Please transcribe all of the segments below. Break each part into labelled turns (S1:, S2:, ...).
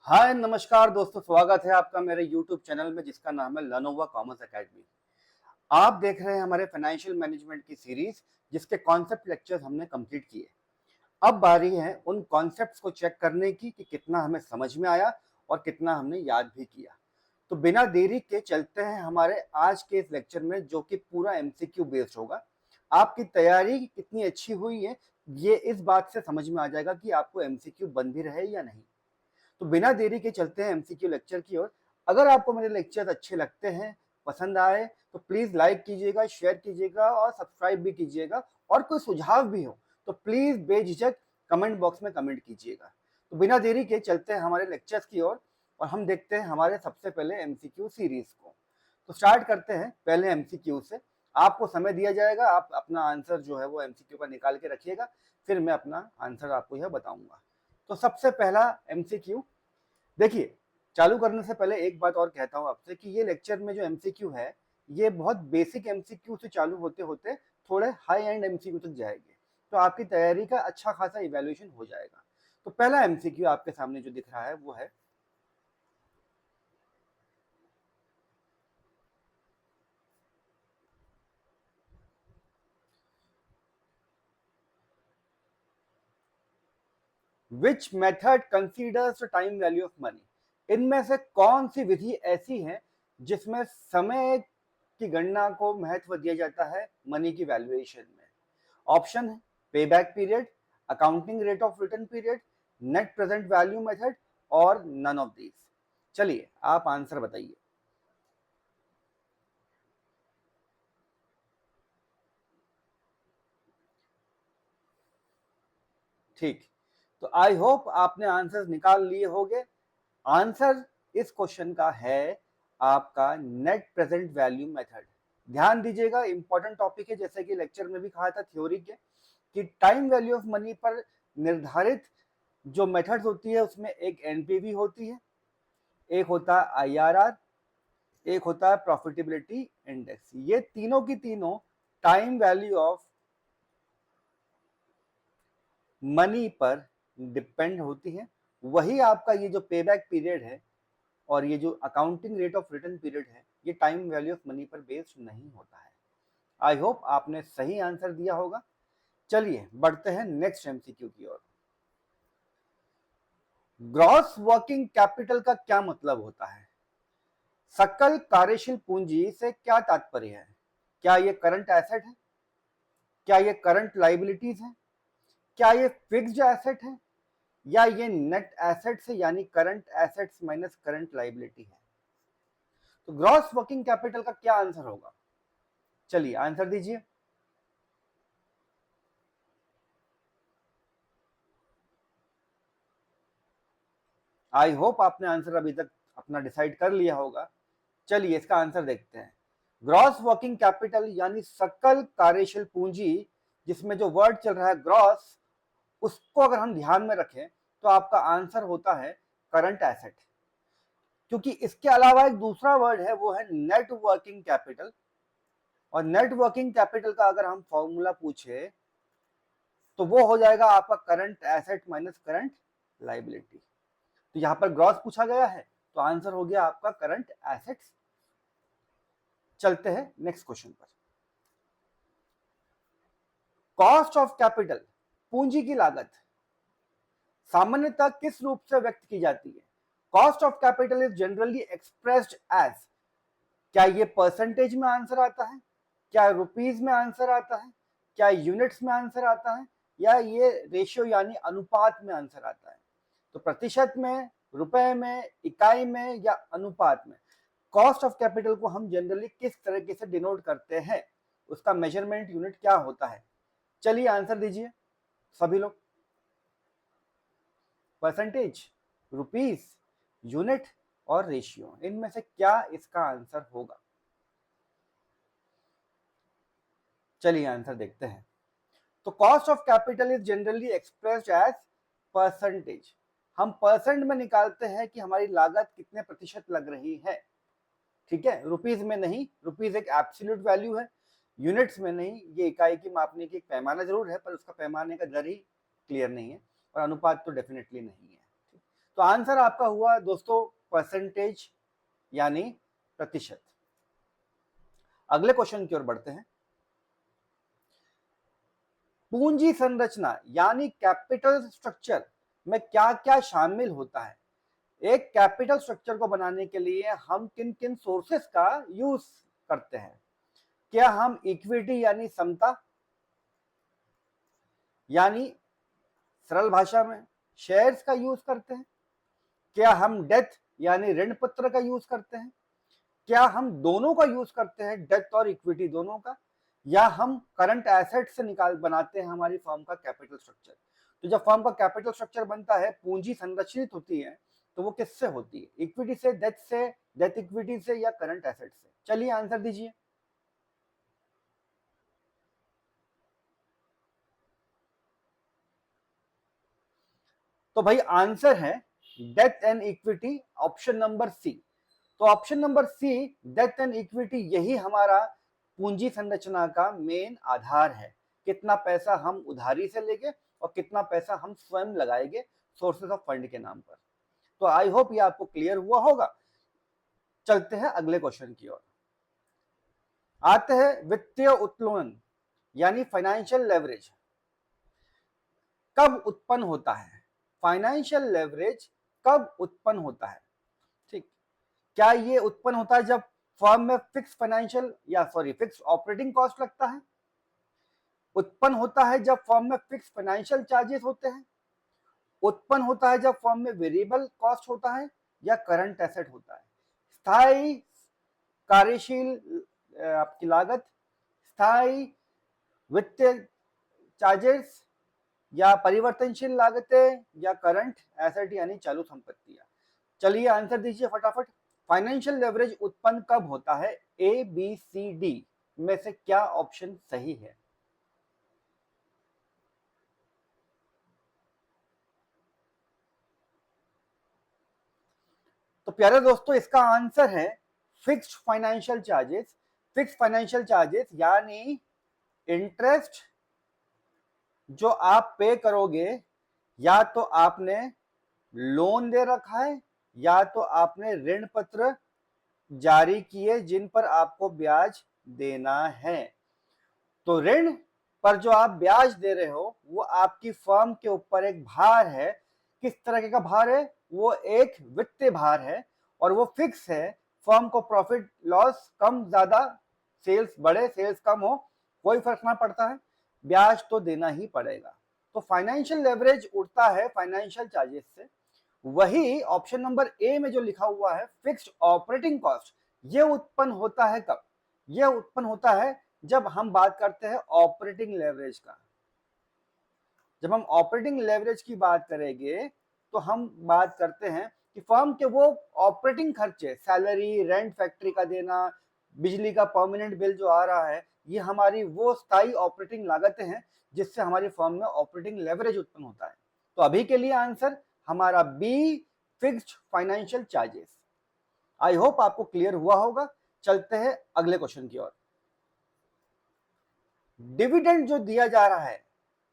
S1: हाय नमस्कार दोस्तों, स्वागत है आपका मेरे YouTube चैनल में जिसका नाम है लर्नोवा कॉमर्स एकेडमी। आप देख रहे हैं हमारे फाइनेंशियल मैनेजमेंट की सीरीज जिसके कॉन्सेप्ट लेक्चर्स हमने कंप्लीट किए। अब बारी है उन कॉन्सेप्ट्स को चेक करने की कि कितना हमें समझ में आया और कितना हमने याद भी किया। तो बिना देरी के चलते हैं हमारे आज के इस लेक्चर में, जो कि पूरा एमसीक्यू बेस्ड होगा। आपकी तैयारी कितनी अच्छी हुई है ये इस बात से समझ में आ जाएगा कि आपको एमसीक्यू बन भी रहे या नहीं। तो बिना देरी के चलते हैं एमसीक्यू लेक्चर की ओर। अगर आपको मेरे लेक्चर अच्छे लगते हैं, पसंद आए, तो प्लीज लाइक कीजिएगा, शेयर कीजिएगा और सब्सक्राइब भी कीजिएगा। और कोई सुझाव भी हो तो प्लीज बेझिझक कमेंट बॉक्स में कमेंट कीजिएगा। तो बिना देरी के चलते हैं हमारे लेक्चर्स की ओर और हम देखते हैं हमारे सबसे पहले एमसीक्यू सीरीज को। तो स्टार्ट करते हैं पहले एमसीक्यू से। आपको समय दिया जाएगा, आप अपना आंसर जो है वो एमसीक्यू का निकाल के रखिएगा, फिर मैं अपना आंसर आपको यह बताऊंगा। तो सबसे पहला एमसीक्यू देखिए। चालू करने से पहले एक बात और कहता हूं आपसे कि ये लेक्चर में जो एमसीक्यू है ये बहुत बेसिक एमसीक्यू से चालू होते होते थोड़े हाई एंड एमसीक्यू तक जाएंगे। तो आपकी तैयारी का अच्छा खासा इवैल्यूएशन हो जाएगा। तो पहला एमसीक्यू आपके सामने जो दिख रहा है वो है, which method considers the time value of money. इनमें से कौन सी विधि ऐसी है जिसमें समय की गणना को महत्व दिया जाता है मनी की वैल्यूएशन में। ऑप्शन है पे back period, accounting rate of return period, net present value method और नन ऑफ दीज। चलिए आप आंसर बताइए। ठीक, तो आई होप आपने आंसर निकाल लिए होंगे। आंसर इस क्वेश्चन का है आपका नेट प्रेजेंट वैल्यू मेथड। ध्यान दीजिएगा, इंपॉर्टेंट टॉपिक है। जैसे कि लेक्चर में भी कहा था थ्योरी के कि टाइम वैल्यू ऑफ मनी पर निर्धारित जो मेथड्स होती है उसमें एक एनपीवी होती है, एक होता है आईआरआर, एक होता है प्रॉफिटेबिलिटी इंडेक्स। ये तीनों की तीनों टाइम वैल्यू ऑफ मनी पर डिपेंड होती है। वही आपका ये जो पेबैक पीरियड है और ये जो accounting rate of return period है ये टाइम वैल्यू ऑफ मनी पर बेस्ड नहीं होता है। आई होप आपने सही आंसर दिया होगा। चलिए बढ़ते हैं नेक्स्ट एमसीक्यू की ओर। ग्रॉस वर्किंग कैपिटल का क्या मतलब होता है? सकल कार्यशील पूंजी से क्या तात्पर्य है? क्या ये करंट एसेट है? क्या ये करंट लाइबिलिटीज है? क्या ये फिक्स्ड एसेट है? या ये नेट एसेट्स है, यानी current assets minus current liability है? तो ग्रॉस वर्किंग कैपिटल का क्या आंसर होगा? चलिए आंसर दीजिए। आई होप आपने आंसर अभी तक अपना डिसाइड कर लिया होगा। चलिए इसका आंसर देखते हैं। ग्रॉस वर्किंग कैपिटल यानी सकल कार्यशील पूंजी, जिसमें जो वर्ड चल रहा है ग्रॉस, उसको अगर हम ध्यान में रखें तो आपका आंसर होता है करंट एसेट। क्योंकि इसके अलावा एक दूसरा वर्ड है वो है नेट वर्किंग कैपिटल। और नेट वर्किंग कैपिटल का अगर हम फॉर्मूला पूछे तो वो हो जाएगा आपका current asset minus current liability. तो यहां पर ग्रॉस पूछा गया है तो आंसर हो गया आपका करंट एसेट्स। चलते हैं नेक्स्ट क्वेश्चन पर। कॉस्ट ऑफ कैपिटल, पूंजी की लागत, सामान्यतः किस रूप से व्यक्त की जाती है? Cost of capital is generally expressed as, क्या ये परसेंटेज में आंसर आता है? क्या रुपीज में आंसर आता है? क्या यूनिट्स में आंसर आता है? या ये रेशियो यानी अनुपात में आंसर आता है? तो प्रतिशत में, रुपए में, इकाई में या अनुपात में कॉस्ट ऑफ कैपिटल को हम जनरली किस तरीके से डिनोट करते हैं, उसका मेजरमेंट यूनिट क्या होता है? चलिए आंसर दीजिए सभी लोग। परसेंटेज, रुपीस, यूनिट और रेशियो, इनमें से क्या इसका आंसर होगा? चलिए आंसर देखते हैं। तो cost of capital is generally expressed as percentage. हम परसेंट में निकालते हैं कि हमारी लागत कितने प्रतिशत लग रही है। ठीक है, रुपीज में नहीं, रुपीज एक एब्सोल्यूट वैल्यू है। यूनिट्स में नहीं, ये इकाई की मापने की एक पैमाना जरूर है पर उसका पैमाने का दर ही क्लियर नहीं है। और अनुपात तो डेफिनेटली नहीं है। तो आंसर आपका हुआ दोस्तों परसेंटेज यानी प्रतिशत। अगले क्वेश्चन की ओर बढ़ते हैं। पूंजी संरचना यानी कैपिटल स्ट्रक्चर में क्या क्या शामिल होता है? एक कैपिटल स्ट्रक्चर को बनाने के लिए हम किन किन सोर्सेस का यूज करते हैं? क्या हम इक्विटी यानी समता, यानी सरल भाषा में शेयर्स का यूज करते हैं? क्या हम डेथ यानी ऋण पत्र का यूज करते हैं? क्या हम दोनों का यूज करते हैं, डेथ और इक्विटी दोनों का? या हम करंट एसेट से निकाल बनाते हैं हमारी फर्म का कैपिटल स्ट्रक्चर? तो जब फर्म का कैपिटल स्ट्रक्चर बनता है, पूंजी संरचित होती है, तो वो किससे होती है? इक्विटी से, डेथ इक्विटी से, या करंट एसेट से? चलिए आंसर दीजिए। तो भाई आंसर है debt and equity, option number C. तो option number C debt and equity, यही हमारा पूंजी संरचना का मेन आधार है। कितना पैसा हम उधारी से लेंगे और कितना पैसा हम स्वयं लगाएंगे सोर्सेस ऑफ फंड के नाम पर। तो आई होप ये आपको क्लियर हुआ होगा। चलते हैं अगले क्वेश्चन की ओर। आते हैं वित्तीय उत्तोलन यानी फाइनेंशियल लेवरेज कब उत्पन्न होता है? फाइनेंशियल लेवरेज कब उत्पन्न होता है? ठीक, क्या ये उत्पन्न होता है जब फर्म में फिक्स ऑपरेटिंग कॉस्ट लगता है? उत्पन्न होता है जब फर्म में फिक्स फाइनेंशियल चार्जेस होते हैं? उत्पन्न होता है जब फर्म में वेरिएबल कॉस्ट होता है? या करंट एसेट होता है? स्थायी कार्यशील आपकी लागत, स्थायी वित्तीय चार्जेस, या परिवर्तनशील लागतें, या करंट एसेट यानी चालू संपत्तियां? चलिए आंसर दीजिए फटाफट। फाइनेंशियल लेवरेज उत्पन्न कब होता है? ए, बी, सी, डी में से क्या ऑप्शन सही है? तो प्यारे दोस्तों, इसका आंसर है fixed financial charges. Fixed financial charges यानी इंटरेस्ट जो आप पे करोगे, या तो आपने लोन दे रखा है या तो आपने ऋण पत्र जारी किए जिन पर आपको ब्याज देना है। तो ऋण पर जो आप ब्याज दे रहे हो वो आपकी फर्म के ऊपर एक भार है। किस तरह का भार है? वो एक वित्तीय भार है और वो फिक्स है। फर्म को प्रॉफिट लॉस कम ज्यादा, सेल्स बढ़े सेल्स कम हो, कोई फर्क ना पड़ता है, ब्याज तो देना ही पड़ेगा। तो फाइनेंशियल लेवरेज उठता है फाइनेंशियल चार्जेस से। वही ऑप्शन नंबर ए में जो लिखा हुआ है फिक्स्ड ऑपरेटिंग कॉस्ट, ये उत्पन्न होता है कब? ये उत्पन्न होता है जब हम बात करते हैं ऑपरेटिंग लेवरेज का। जब हम ऑपरेटिंग लेवरेज की बात करेंगे तो हम बात करते हैं कि फर्म के वो ऑपरेटिंग खर्चे, सैलरी, रेंट, फैक्ट्री का देना, बिजली का परमानेंट बिल जो आ रहा है, ये हमारी वो स्थायी ऑपरेटिंग लागतें हैं जिससे हमारी फर्म में ऑपरेटिंग लेवरेज उत्पन्न होता है। तो अभी के लिए आंसर हमारा B, fixed financial charges. I hope आपको क्लियर हुआ होगा। चलते हैं अगले क्वेश्चन की ओर। डिविडेंड जो दिया जा रहा है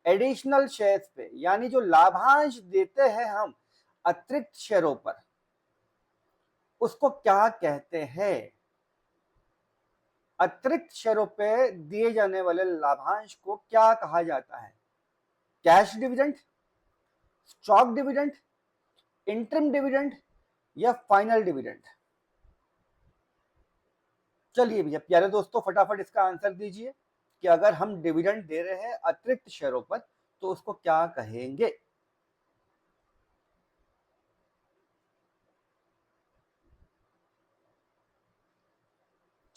S1: एडिशनल शेयर्स पे, यानी जो लाभांश देते हैं हम अतिरिक्त शेयरों पर, उसको क्या कहते हैं? अतिरिक्त शेयरों पे दिए जाने वाले लाभांश को क्या कहा जाता है? Cash dividend, stock dividend, interim dividend, या फाइनल डिविडेंड? चलिए भैया प्यारे दोस्तों, फटाफट इसका आंसर दीजिए कि अगर हम डिविडेंड दे रहे हैं अतिरिक्त शेयरों पर तो उसको क्या कहेंगे?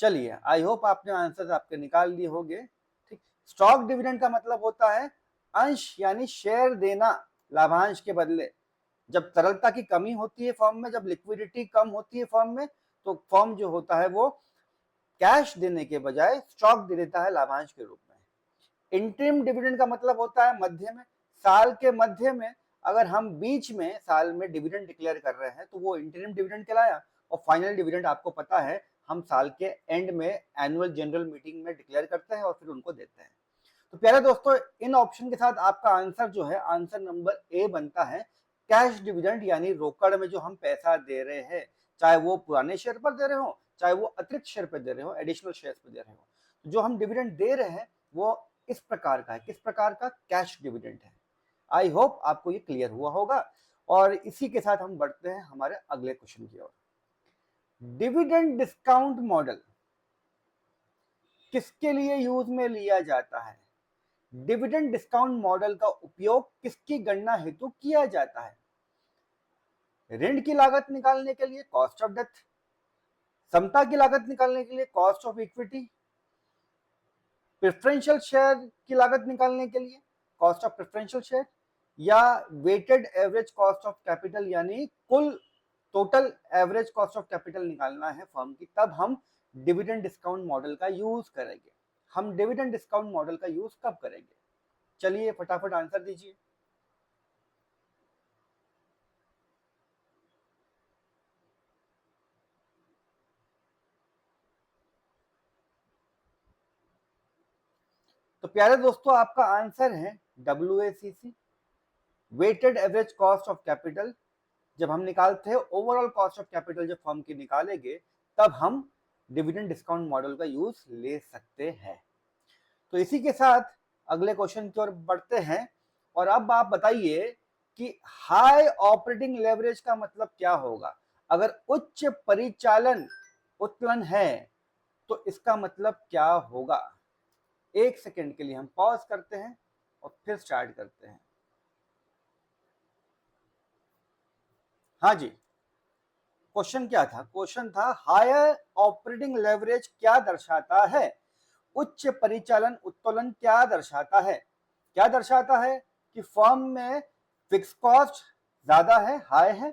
S1: चलिए, आई होप आपने आंसर आपके निकाल लिए होंगे। ठीक, स्टॉक डिविडेंड का मतलब होता है अंश यानी शेयर देना लाभांश के बदले। जब तरलता की कमी होती है फर्म में, जब लिक्विडिटी कम होती है फर्म में, तो फर्म जो होता है वो कैश देने के बजाय स्टॉक दे देता है लाभांश के रूप में। इंटरिम डिविडेंड का मतलब होता है मध्य में, साल के मध्य में अगर हम बीच में साल में डिविडेंड डिक्लेयर कर रहे हैं तो वो इंटरिम डिविडेंड कहलाया। और फाइनल डिविडेंड आपको पता है हम साल के एंड में एनुअल जनरल मीटिंग में डिक्लेयर करते हैं और फिर उनको देते हैं। तो प्यारे दोस्तों, इन ऑप्शन के साथ आपका आंसर जो है आंसर नंबर ए बनता है, कैश डिविडेंड यानी रोकड़ में जो हम पैसा दे रहे हैं, चाहे वो पुराने शेयर पर दे रहे हो, चाहे वो अतिरिक्त शेयर पर दे रहे हो, एडिशनल शेयर पर दे रहे हो, जो हम डिविडेंड दे रहे हैं वो इस प्रकार का है। किस प्रकार का? कैश डिविडेंड है। आई होप आपको ये क्लियर हुआ होगा। और इसी के साथ हम बढ़ते हैं हमारे अगले क्वेश्चन की ओर। डिविडेंड डिस्काउंट मॉडल किसके लिए यूज में लिया जाता है? डिविडेंड डिस्काउंट मॉडल का उपयोग किसकी गणना हेतु किया जाता है? ऋण की लागत निकालने के लिए, कॉस्ट ऑफ डेथ, समता की लागत निकालने के लिए, cost of equity, preferential share की लागत निकालने के लिए, कॉस्ट ऑफ प्रेफरेंशियल शेयर, या weighted average cost of capital यानी कुल total average cost of capital निकालना है फर्म की, तब हम डिविडेंड डिस्काउंट मॉडल का यूज करेंगे। हम डिविडेंड डिस्काउंट मॉडल का यूज कब करेंगे? चलिए फटाफट आंसर दीजिए। तो प्यारे दोस्तों, आपका आंसर है WACC, weighted average cost of capital. जब हम निकालते हैं ओवरऑल कॉस्ट ऑफ कैपिटल जब फर्म की निकालेंगे, तब हम डिविडेंड डिस्काउंट मॉडल का यूज ले सकते हैं। तो इसी के साथ अगले क्वेश्चन की ओर बढ़ते हैं। और अब आप बताइए कि हाई ऑपरेटिंग लेवरेज का मतलब क्या होगा? अगर उच्च परिचालन उत्तोलन है तो इसका मतलब क्या होगा? एक सेकेंड के लिए हम पॉज करते हैं और फिर स्टार्ट करते हैं। हाँ जी, क्वेश्चन क्या था? क्वेश्चन था हायर ऑपरेटिंग लेवरेज क्या दर्शाता है? उच्च परिचालन उत्तोलन क्या दर्शाता है? क्या दर्शाता है कि फर्म में फिक्स कॉस्ट ज्यादा है, हाई है,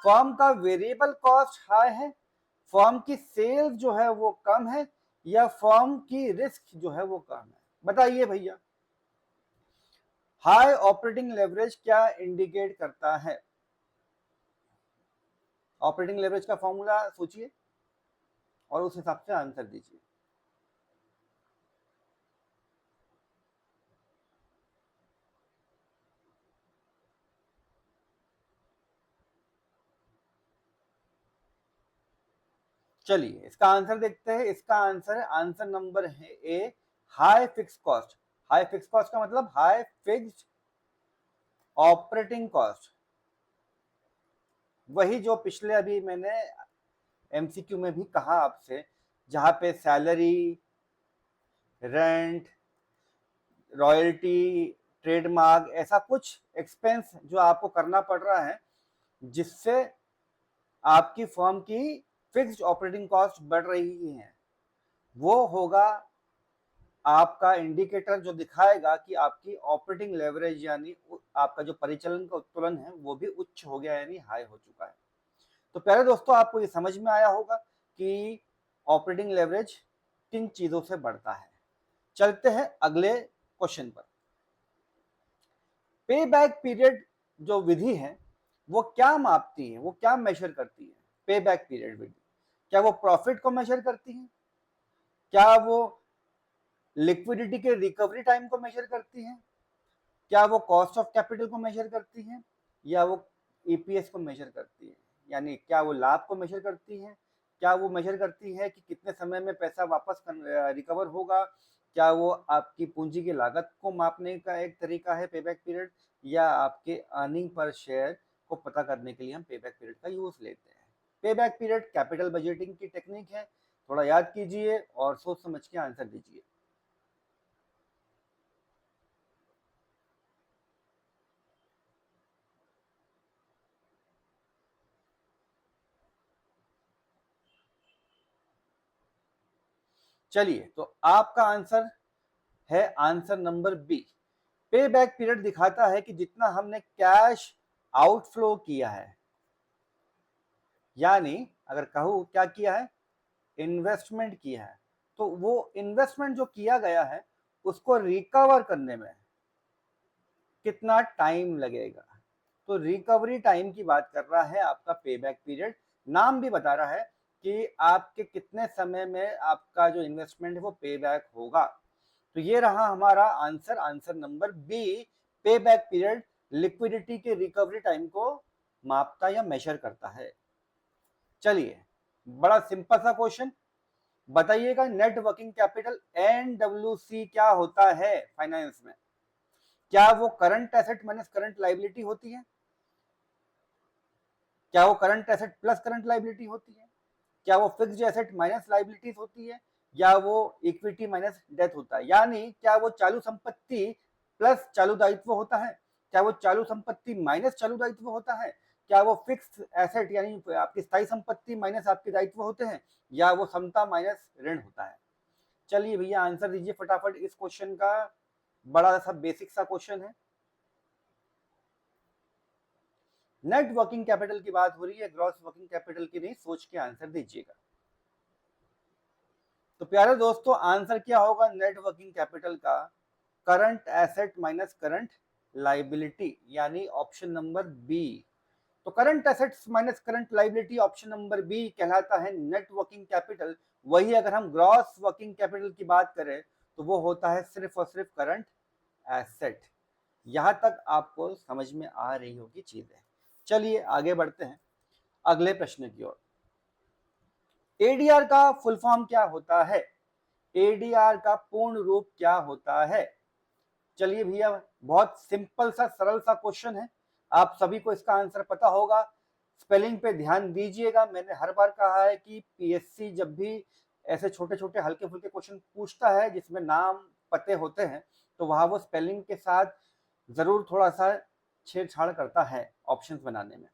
S1: फर्म का वेरिएबल कॉस्ट हाई है, फर्म की सेल्स जो है वो कम है, या फर्म की रिस्क जो है वो कम है? बताइए भैया, हाई ऑपरेटिंग लेवरेज क्या इंडिकेट करता है? ऑपरेटिंग लेवरेज का फॉर्मूला सोचिए और उस हिसाब से आंसर दीजिए। चलिए इसका आंसर देखते हैं। इसका आंसर है, आंसर नंबर है A, high fix cost. High fix cost का मतलब हाई फिक्स्ड ऑपरेटिंग कॉस्ट, वही जो पिछले अभी मैंने एमसीक्यू में भी कहा आपसे, जहां पे सैलरी, रेंट, रॉयल्टी, ट्रेडमार्क, ऐसा कुछ एक्सपेंस जो आपको करना पड़ रहा है, जिससे आपकी फर्म की फिक्स्ड ऑपरेटिंग कॉस्ट बढ़ रही है, वो होगा आपका इंडिकेटर जो दिखाएगा कि आपकी ऑपरेटिंग लेवरेज यानी आपका जो परिचालन का उत्तोलन है वो भी उच्च हो गया यानी हाई हो चुका है। तो प्यारे दोस्तों, आपको ये समझ में आया होगा कि ऑपरेटिंग लेवरेज किन चीजों से बढ़ता है। चलते हैं अगले क्वेश्चन पर। पे बैक पीरियड जो विधि है वो क्या मापती है, वो क्या मेजर करती है? पे बैक पीरियड विधि क्या वो प्रॉफिट को मेजर करती है? क्या वो लिक्विडिटी के रिकवरी टाइम को मेजर करती है? क्या वो कॉस्ट ऑफ कैपिटल को मेजर करती है? या वो ईपीएस को मेजर करती है? यानी क्या वो लाभ को मेजर करती है? क्या वो मेजर करती है कि कितने समय में पैसा वापस रिकवर होगा? क्या वो आपकी पूंजी की लागत को मापने का एक तरीका है पे बैक पीरियड? या आपके अर्निंग पर शेयर को पता करने के लिए हम पे बैक पीरियड का यूज लेते हैं? पे बैक पीरियड कैपिटल बजटिंग की टेक्निक है। थोड़ा याद कीजिए और सोच समझ के आंसर दीजिए। चलिए, तो आपका आंसर है आंसर नंबर बी। पे बैक पीरियड दिखाता है कि जितना हमने कैश आउटफ्लो किया है, यानी अगर कहूं क्या किया है, इन्वेस्टमेंट किया है, तो वो इन्वेस्टमेंट जो किया गया है उसको रिकवर करने में कितना टाइम लगेगा। तो रिकवरी टाइम की बात कर रहा है आपका पे बैक पीरियड। नाम भी बता रहा है कि आपके कितने समय में आपका जो इन्वेस्टमेंट है वो पे बैक होगा। तो ये रहा हमारा आंसर, आंसर नंबर बी, पे बैक पीरियड लिक्विडिटी के रिकवरी टाइम को मापता या मेजर करता है। चलिए, बड़ा सिंपल सा क्वेश्चन, बताइएगा नेट वर्किंग कैपिटल NWC क्या होता है फाइनेंस में? क्या वो current asset minus current liability होती है? क्या वो current asset plus current liability होती है? क्या वो फिक्स्ड एसेट माइनस लायबिलिटीज होती है? या वो इक्विटी माइनस डेथ होता है? यानी क्या वो चालू संपत्ति प्लस चालू दायित्व होता है? क्या वो चालू संपत्ति माइनस चालू दायित्व होता है? क्या वो फिक्स्ड एसेट यानी आपकी स्थायी संपत्ति माइनस आपके दायित्व होते हैं? या वो समता माइनस ऋण होता है? चलिए भैया आंसर दीजिए फटाफट इस क्वेश्चन का, बड़ा सा बेसिक सा क्वेश्चन है। नेट वर्किंग कैपिटल की बात हो रही है, ग्रॉस वर्किंग कैपिटल की नहीं, सोच के आंसर दीजिएगा। तो प्यारे दोस्तों आंसर क्या होगा नेट वर्किंग कैपिटल का? Current asset minus current liability, यानी ऑप्शन नंबर बी। तो current assets minus current liability option number B कहलाता है नेट वर्किंग कैपिटल। वही अगर हम ग्रॉस वर्किंग कैपिटल की बात करें तो वो होता है सिर्फ और सिर्फ करंट एसेट। यहां तक आपको समझ में आ रही होगी चीजें। चलिए आगे बढ़ते हैं अगले प्रश्न की ओर। एडीआर का फुल फॉर्म क्या होता है? एडीआर का पूर्ण रूप क्या होता है? चलिए भैया बहुत सिंपल सा सरल सा क्वेश्चन है, आप सभी को इसका आंसर पता होगा। स्पेलिंग पे ध्यान दीजिएगा, मैंने हर बार कहा है कि पीएससी जब भी ऐसे छोटे छोटे हल्के फुल्के क्वेश्चन पूछता है जिसमें नाम पते होते हैं तो वहां वो स्पेलिंग के साथ जरूर थोड़ा सा छेड़छाड़ करता है ऑप्शंस बनाने में।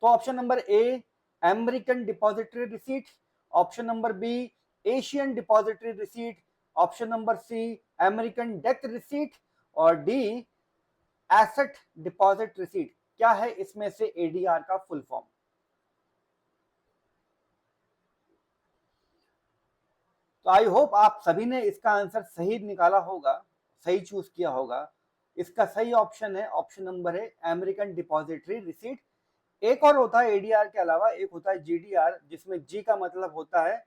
S1: तो option number A American depository receipt, option number B Asian depository receipt, option number C American debt receipt, और डी एसेट डिपॉजिट रिसीट। क्या है इसमें से एडीआर का फुल फॉर्म? तो आई होप आप सभी ने इसका आंसर सही निकाला होगा, सही चूज किया होगा। इसका सही ऑप्शन है ऑप्शन नंबर है अमेरिकन डिपॉजिटरी रिसीट। एक और होता है एडीआर के अलावा, एक होता है जीडीआर, जिसमें जी का मतलब होता है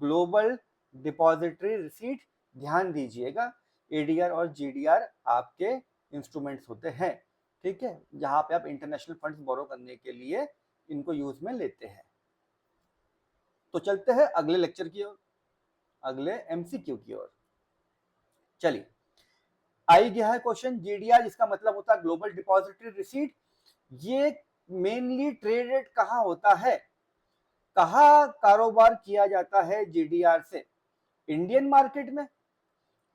S1: ग्लोबल डिपॉजिटरी रिसीट। ध्यान दीजिएगा एडीआर और जीडीआर आपके इंस्ट्रूमेंट्स होते हैं, ठीक है, जहां पे आप इंटरनेशनल फंड्स बोरो करने के लिए इनको यूज में लेते हैं। तो चलते हैं अगले लेक्चर की ओर, अगले एमसीक्यू की ओर। चलिए आई गया है क्वेश्चन जीडीआर, जिसका मतलब होता है ग्लोबल डिपॉजिटरी रिसीट। ये मेनली ट्रेडेड कहाँ होता है, कहाँ कारोबार किया जाता है जीडीआर से? इंडियन मार्केट में,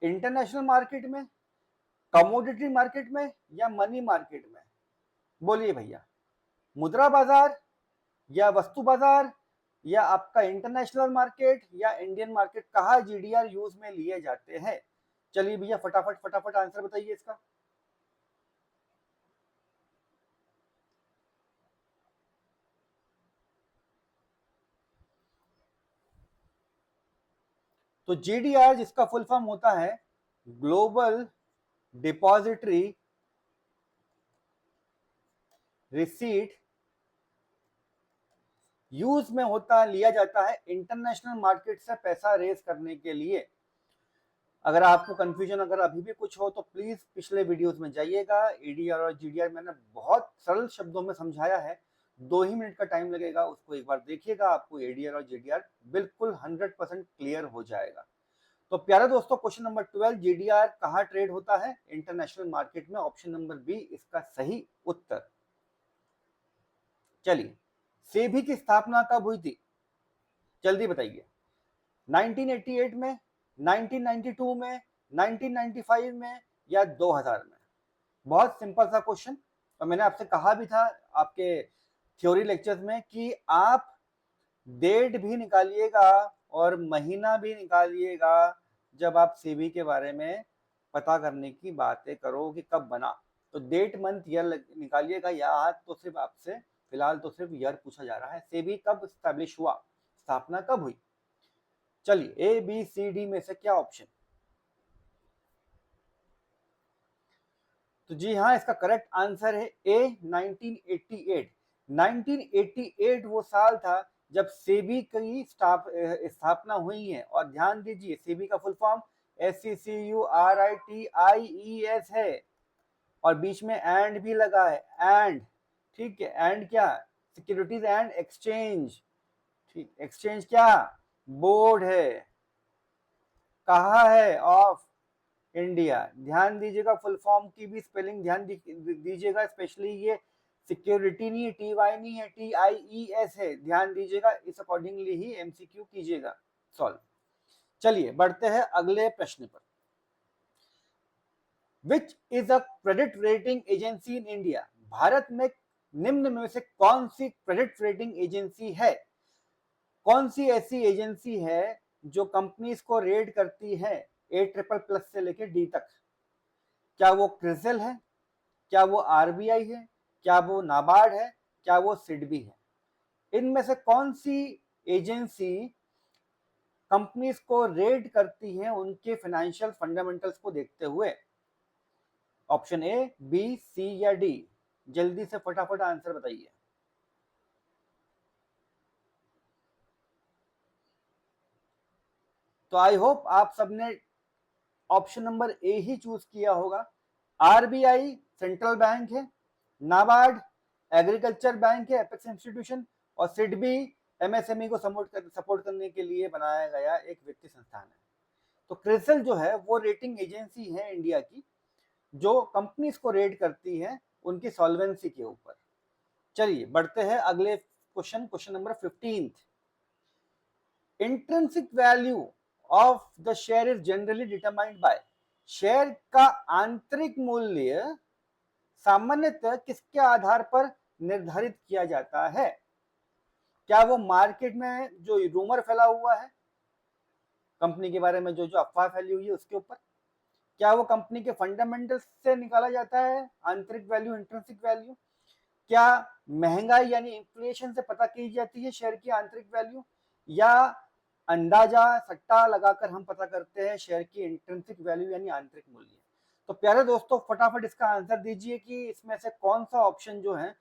S1: इंटरनेशनल मार्केट में, कमोडिटी मार्केट में, या मनी मार्केट में? बोलिए भैया, मुद्रा बाजार या वस्तु बाजार या आपका इंटरनेशनल मार्केट या इंडियन मार्केट, कहाँ जीडीआर यूज में लिए जाते हैं? चलिए भैया फटाफट फटाफट आंसर बताइए इसका। तो जीडीआर जिसका फुल फॉर्म होता है ग्लोबल डिपॉजिटरी रिसीट, यूज में होता लिया जाता है इंटरनेशनल मार्केट से पैसा रेज करने के लिए। अगर आपको कंफ्यूजन अगर अभी भी कुछ हो तो प्लीज पिछले वीडियोस में जाइएगा। एडीआर और जीडीआर मैंने बहुत सरल शब्दों में समझाया है, 2 ही मिनट का टाइम लगेगा, उसको एक बार देखिएगा, आपको एडीआर और जीडीआर बिल्कुल 100% क्लियर हो जाएगा। तो प्यारे दोस्तों क्वेश्चन नंबर 12, जीडीआर कहाँ ट्रेड होता है? इंटरनेशनल मार्केट में, ऑप्शन नंबर बी इसका सही उत्तर। चलिए सेबी की स्थापना कब हुई थी? जल्दी बताइए, 1988 में, 1992 में, 1995 में, या 2000 में? बहुत सिंपल सा क्वेश्चन, और मैंने आपसे कहा भी था आपके थ्योरी लेक्चर्स में कि आप डेट भी निकालिएगा और महीना भी निकालिएगा जब आप सेबी के बारे में पता करने की बातें करो कि कब बना। तो डेट मंथ ईयर निकालिएगा, या तो सिर्फ आपसे फिलहाल तो सिर्फ ईयर पूछा जा रहा है। सेबी कब स्टैब्लिश हुआ, स्थापना कब हुई? चलिए ए बी सी डी में से क्या ऑप्शन? तो जी हाँ, इसका करेक्ट आंसर है ए 1988। 1988 वो साल था जब सेबी की स्थापना हुई है। और ध्यान दीजिए सेबी का फुल फॉर्म SECURITIES है। और बीच में एंड भी लगा है, एंड, ठीक है, एंड क्या, सिक्योरिटीज एंड एक्सचेंज, ठीक, एक्सचेंज क्या, बोर्ड है, कहा है, ऑफ इंडिया। ध्यान दीजिएगा फुल फॉर्म की भी स्पेलिंग ध्यान दीजिएगा, स्पेशली ये सिक्योरिटी नहीं है, TY नहीं है, TIES है, ध्यान दीजिएगा, इस अकॉर्डिंगली ही MCQ कीजिएगा सॉल्व। चलिए बढ़ते हैं अगले प्रश्न पर। Which is a credit rating agency in India? Bharat में निम्न में से कौन सी क्रेडिट रेटिंग एजेंसी है? कौन सी ऐसी एजेंसी है जो कंपनीज को रेट करती है A++ से लेकर D तक? क्या वो क्रिसिल है, क्या वो RBI है, क्या वो नाबार्ड है, क्या वो सिडबी है? इनमें से कौन सी एजेंसी कंपनीज को रेट करती है उनके फाइनेंशियल फंडामेंटल्स को देखते हुए? ऑप्शन A, B, C या D? जल्दी से फटाफट आंसर बताइए। तो आई होप आप सबने option number A he choose किया होगा। RBI सेंट्रल बैंक है, नाबार्ड एग्रीकल्चर बैंक है, एपेक्स इंस्टीट्यूशन, और सिडबी MSME को सपोर्ट करने के लिए बनाया गया एक वित्तीय संस्थान है। तो क्रिसिल जो है वो रेटिंग एजेंसी है इंडिया की, जो कंपनीज को रेट करती है उनकी सॉल्वेंसी के ऊपर। चलिए बढ़ते हैं अगले question number 15। Intrinsic value of the share is generally determined by? Share का आंतरिक मूल्य सामान्यतः किसके आधार पर निर्धारित किया जाता है? क्या वो मार्केट में जो रूमर फैला हुआ है कंपनी के बारे में, जो जो अफवाह फैली हुई है उसके ऊपर? क्या वो कंपनी के फंडामेंटल्स से निकाला जाता है आंतरिक वैल्यू, इंट्रिंसिक वैल्यू? क्या महंगाई यानी इन्फ्लेशन से पता की जाती है शेयर की आंतरिक वैल्यू, या अंदाजा सट्टा लगाकर हम पता करते हैं शेयर की इंट्रिंसिक वैल्यू यानी आंतरिक मूल्य? तो प्यारे दोस्तों फटाफट इसका आंसर दीजिए कि इसमें से कौन सा ऑप्शन जो है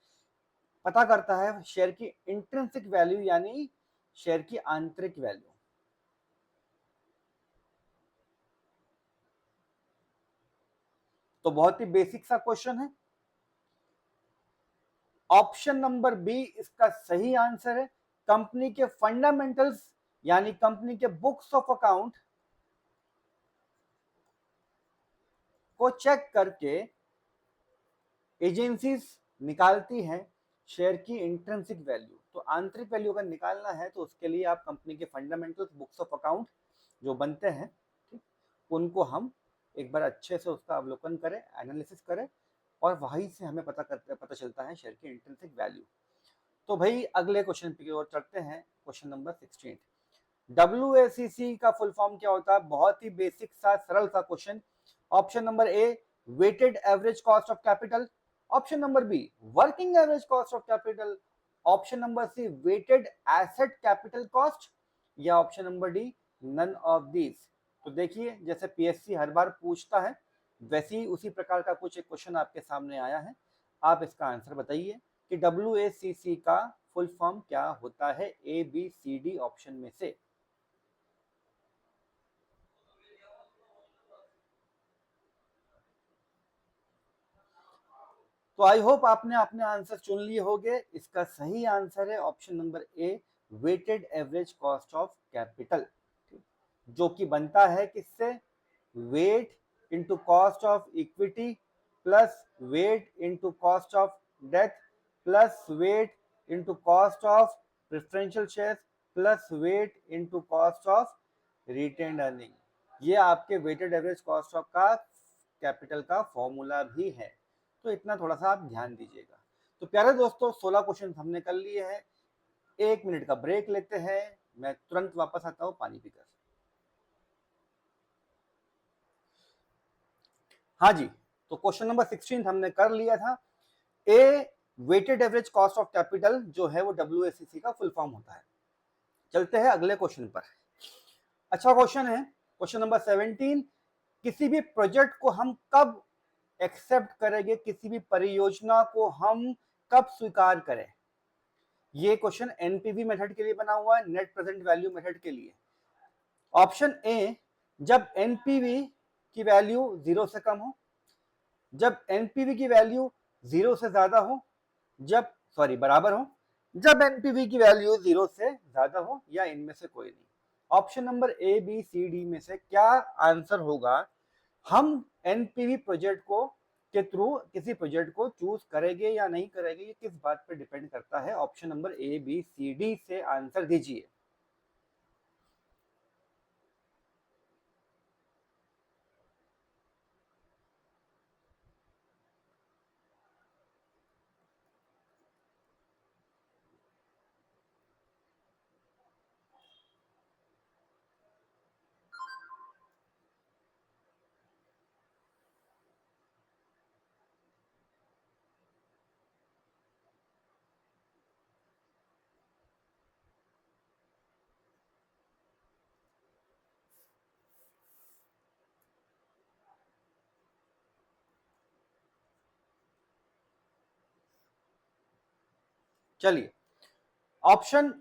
S1: पता करता है शेयर की इंट्रिंसिक वैल्यू यानी शेयर की आंतरिक वैल्यू? तो बहुत ही बेसिक सा क्वेश्चन है। ऑप्शन नंबर बी इसका सही आंसर है। कंपनी के फंडामेंटल्स यानी कंपनी के बुक्स ऑफ अकाउंट को चेक करके एजेंसीज निकालती हैं शेयर की इंट्रिंसिक वैल्यू। तो आंतरिक वैल्यू अगर निकालना है तो उसके लिए आप कंपनी के फंडामेंटल्स, बुक्स ऑफ अकाउंट जो बनते हैं, ठीक, उनको हम एक बार अच्छे से उसका अवलोकन करें, एनालिसिस करें, और वहीं से हमें पता चलता है शेयर की इंट्रिंसिक वैल्यू। तो भाई अगले क्वेश्चन की ओर चलते हैं, क्वेश्चन नंबर 16। WACC का फुल फॉर्म क्या होता है? बहुत ही बेसिक सा सरल सा question. Option number A weighted average cost of capital, option number B working average cost of capital, option number C weighted asset capital cost, या option number D none of these. तो देखिए जैसे PSC हर बार पूछता है वैसे ही उसी प्रकार का कुछ एक क्वेश्चन आपके सामने आया है। आप इसका आंसर बताइए कि WACC का फुल फॉर्म क्या होता है ABCD ऑप्शन में से? तो आई होप आपने अपने आंसर चुन लिए होंगे। इसका सही आंसर है option number A weighted average cost of capital, जो कि बनता है किससे? Weight into cost of equity plus weight into cost of debt plus weight into cost of preferential share plus weight into cost of retained earning. ये आपके weighted average cost of का capital का formula भी है। तो इतना थोड़ा सा आप ध्यान दीजिएगा। तो प्यारे दोस्तों 16 क्वेश्चन हमने कर लिए हैं। 1 मिनट का ब्रेक लेते हैं, मैं तुरंत वापस आता हूँ पानी पीकर। हाँ जी, तो क्वेश्चन नंबर 16 हमने कर लिया था। A weighted average cost of capital जो है वो WACC का फुल फॉर्म होता है। चलते हैं अगले क्वेश्चन पर। अच्छा क्वेश्चन है, क्वेश्चन नंबर 17। किसी भी प्रोजेक्ट को हम कब एक्सेप्ट करेंगे, किसी भी परियोजना को हम कब स्वीकार करें? ये क्वेश्चन NPV मेथड के लिए बना हुआ है, नेट प्रेजेंट वैल्यू मेथड के लिए। ऑप्शन ए जब NPV की वैल्यू 0 से कम हो, जब एनपीवी की वैल्यू 0 से ज्यादा हो, बराबर हो, जब एनपीवी की वैल्यू 0 से ज्यादा हो, या इनमें से कोई नहीं। Option number A B C D में से क्या आंसर होगा? हम एनपीवी प्रोजेक्ट को के थ्रू किसी प्रोजेक्ट को चूज करेंगे या नहीं करेंगे, ये किस बात पर डिपेंड करता है? Option number A B C D से आंसर दीजिए। चलिए, option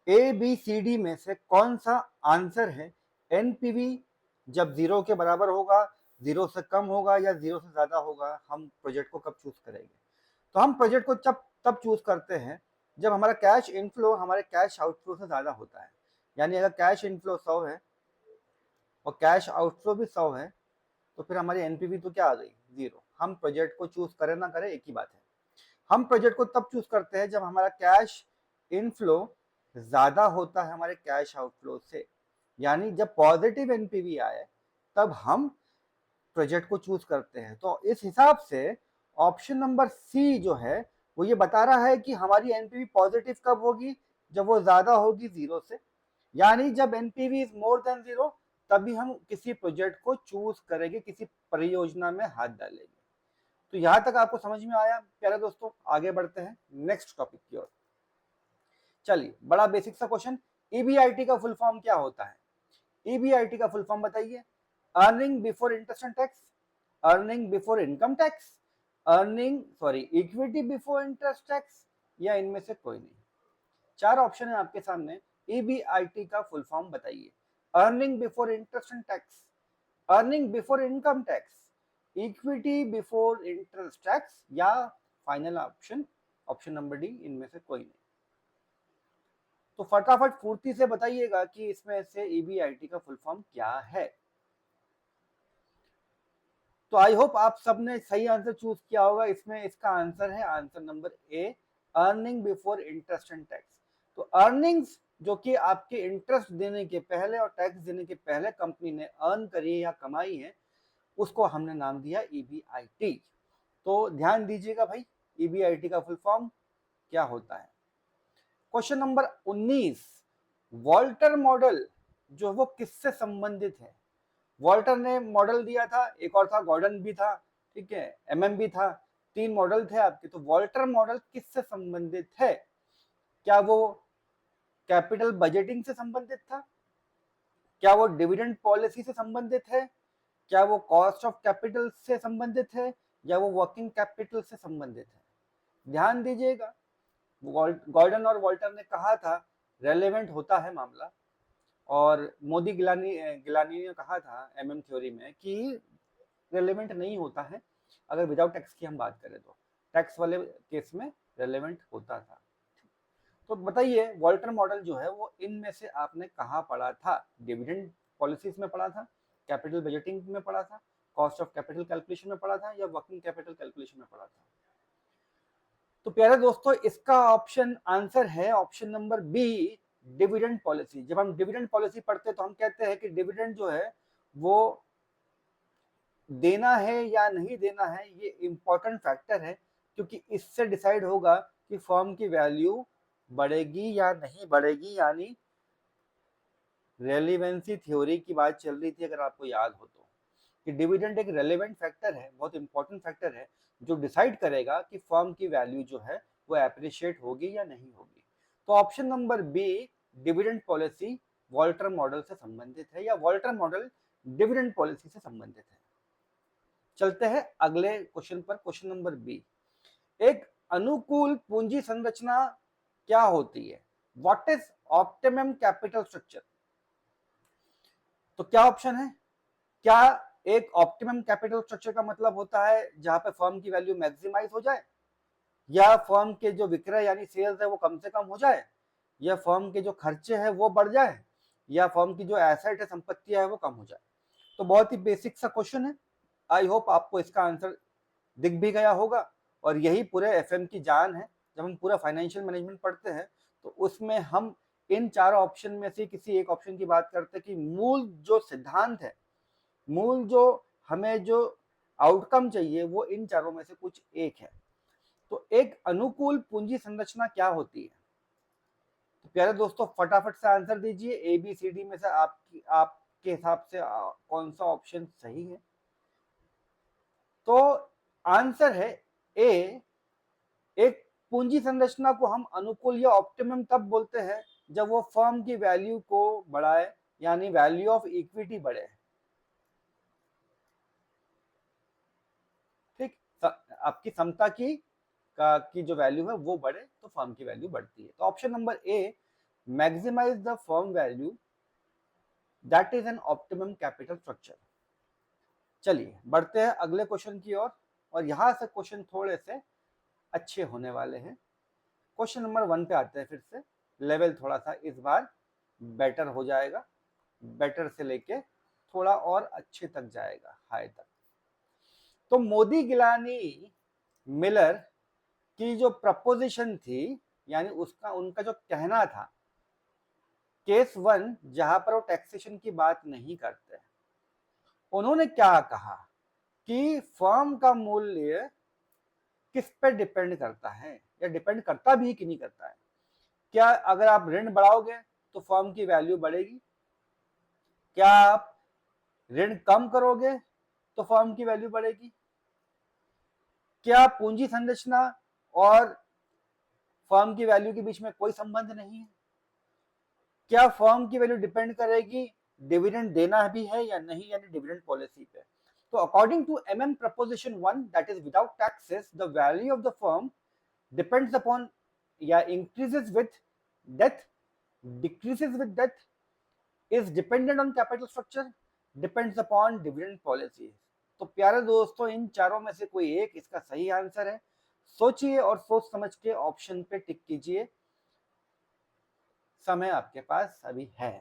S1: A B C D में से कौन सा आंसर है? एनपीवी जब 0 के बराबर होगा, 0 से कम होगा या 0 से ज्यादा होगा, हम प्रोजेक्ट को कब चूज करेंगे? तो हम प्रोजेक्ट को तब चूज करते हैं जब हमारा कैश इनफ्लो हमारे कैश आउटफ्लो से ज्यादा होता है। यानी अगर कैश इनफ्लो 100 है और कैश आउटफ्लो भी 100 है, तो फिर हमारी एनपीवी तो क्या आ गई? 0। हम प्रोजेक्ट को चूज करें ना करें, एक ही बात है। हम प्रोजेक्ट को तब चूज करते हैं जब हमारा कैश इनफ्लो ज्यादा होता है हमारे कैश आउटफ्लो से। यानी जब पॉजिटिव एनपीवी आए तब हम प्रोजेक्ट को चूज करते हैं। तो इस हिसाब से ऑप्शन नंबर सी जो है वो ये बता रहा है कि हमारी एनपीवी पॉजिटिव कब होगी? जब वो ज्यादा होगी 0 से। यानी जब एनपीवी इज मोर देन 0, तभी हम किसी प्रोजेक्ट को चूज करेंगे, किसी परियोजना में हाथ डालेंगे। तो यहां तक आपको समझ में आया प्यारे दोस्तों? आगे बढ़ते हैं नेक्स्ट टॉपिक की ओर। चलिए, बड़ा बेसिक सा क्वेश्चन, ईबीआईटी का फुल फॉर्म क्या होता है? ईबीआईटी का फुल फॉर्म बताइए। Earning before interest and tax, earning before income tax, equity before interest tax, या इनमें से कोई नहीं। 4 ऑप्शन है आपके सामने। ईबीआईटी का फुल फॉर्म बताइए। Earning before interest and tax, earning before income tax, equity before interest tax, या final option option number D, इनमें से कोई नहीं। तो फटाफट फुर्ती से बताइएगा कि इसमें से ईबीआईटी का फुल फॉर्म क्या है। तो आई होप आप सबने सही आंसर चूज किया होगा। इसमें इसका आंसर है answer number A, earning before interest and tax. तो अर्निंग्स जो कि आपके इंटरेस्ट देने के पहले और टैक्स देने के पहले कंपनी ने अर्न करी है या कमाई है, उसको हमने नाम दिया ईबीआईटी। तो ध्यान दीजिएगा भाई, ईबीआईटी का फुल फॉर्म क्या होता है। क्वेश्चन नंबर 19, वॉल्टर मॉडल जो वो किससे संबंधित है? वॉल्टर ने मॉडल दिया था, एक और था गॉर्डन भी था, ठीक है, एमएम भी था, 3 मॉडल थे आपके। तो वॉल्टर मॉडल किससे संबंधित है? क्या वो कैपिटल बजटिंग से संबंधित था? क्या वो डिविडेंड पॉलिसी से संबंधित है? क्या वो कॉस्ट ऑफ कैपिटल से संबंधित है? या वो वर्किंग कैपिटल से संबंधित है? ध्यान दीजिएगा, गॉर्डन और वॉल्टर ने कहा था रेलेवेंट होता है मामला, और मोदी गिलानी ने कहा था एमएम थ्योरी में कि रेलेवेंट नहीं होता है। अगर विदाउट टैक्स की हम बात करें तो टैक्स वाले केस में रेलेवेंट होता था। तो बताइए, वॉल्टर मॉडल जो है वो इनमें से आपने कहाँ पढ़ा था? डिविडेंड पॉलिसीज में पढ़ा था, कैपिटल बजटिंग में पढ़ा था, कॉस्ट ऑफ कैपिटल कैलकुलेशन में पढ़ा था, या वर्किंग कैपिटल कैलकुलेशन में पढ़ा था? तो प्यारे दोस्तों, इसका ऑप्शन आंसर है option number B, dividend policy. जब हम डिविडेंड पॉलिसी पढ़ते हैं तो हम कहते हैं कि डिविडेंड जो है वो देना है या नहीं देना है, ये इंपॉर्टेंट फैक्टर है, क्योंकि इससे डिसाइड होगा कि फर्म की वैल्यू बढ़ेगी या नहीं बढ़ेगी। यानी रेलिवेंसी थ्योरी की बात चल रही थी, अगर आपको याद हो तो, कि डिविडेंड एक रेलेवेंट फैक्टर है, बहुत इंपॉर्टेंट फैक्टर है, जो डिसाइड करेगा कि फर्म की वैल्यू जो है वो एप्रिशिएट होगी या नहीं होगी। तो option number B, dividend policy, Walter model से संबंधित है, या वॉल्टर मॉडल डिविडेंड पॉलिसी से संबंधित है। चलते हैं अगले क्वेश्चन पर। क्वेश्चन नंबर बी, एक अनुकूल पूंजी संरचना क्या होती है? What is optimum capital structure? तो क्या ऑप्शन है? क्या एक ऑप्टिमम कैपिटल स्ट्रक्चर का मतलब होता है जहां पे फर्म की वैल्यू मैक्सिमाइज हो जाए, या फर्म के जो विक्रय यानी सेल्स है वो कम से कम हो जाए, या फर्म के जो खर्चे हैं वो बढ़ जाए, या फर्म की जो एसेट है, संपत्ति है, वो कम हो जाए। तो बहुत ही बेसिक सा क्वेश्चन है। आई होप आपको इसका आंसर दिख भी गया होगा, और यही पूरे एफएम की जान है। जब हम पूरा फाइनेंशियल मैनेजमेंट पढ़ते हैं तो उसमें हम इन चारों ऑप्शन में से किसी एक ऑप्शन की बात करते हैं कि मूल जो सिद्धांत है, मूल जो हमें जो आउटकम चाहिए, वो इन चारों में से कुछ एक है। तो एक अनुकूल पूंजी संरचना क्या होती है? तो प्यारे दोस्तों, फटाफट से आंसर दीजिए। ए बी सी डी में से आपके हिसाब से कौन सा ऑप्शन सही है? तो आंसर है ए। एक पूंजी संरचना को हम अनुकूल या ऑप्टिमम तब बोलते हैं जब वो फर्म की वैल्यू को बढ़ाए, यानी वैल्यू ऑफ इक्विटी बढ़े। ठीक, आपकी समता की जो वैल्यू है वो बढ़े तो फर्म की वैल्यू बढ़ती है। तो option number A, maximise the firm value, that is an optimum capital structure. चलिए बढ़ते हैं अगले क्वेश्चन की ओर, और यहां से क्वेश्चन थोड़े से अच्छे होने वाले हैं। क्वेश्चन नंबर 1 पे आते हैं। फिर से लेवल थोड़ा सा इस बार बेटर हो जाएगा, बेटर से लेके थोड़ा और अच्छे तक जाएगा, हाई तक। तो मोदी गिलानी मिलर की जो प्रपोजिशन थी, यानी उनका जो कहना था, केस 1 जहां पर वो टैक्सेशन की बात नहीं करते, उन्होंने क्या कहा कि फर्म का मूल्य किस पे डिपेंड करता है, या डिपेंड करता भी कि नहीं करता है। क्या अगर आप ऋण बढ़ाओगे तो फर्म की वैल्यू बढ़ेगी? क्या आप ऋण कम करोगे तो फर्म की वैल्यू बढ़ेगी? क्या पूंजी संरचना और फर्म की वैल्यू के बीच में कोई संबंध नहीं है? क्या फर्म की वैल्यू डिपेंड करेगी डिविडेंड देना भी है या नहीं, यानी डिविडेंड पॉलिसी पे? तो according to MM proposition 1, that is without taxes the value of the firm depends upon, या increases with death, decreases with death, is dependent on capital structure, depends upon dividend policy। तो प्यारे दोस्तों, इन चारों में से कोई एक इसका सही आंसर है। सोचिए और सोच समझ के ऑप्शन पे टिक कीजिए। समय आपके पास अभी है।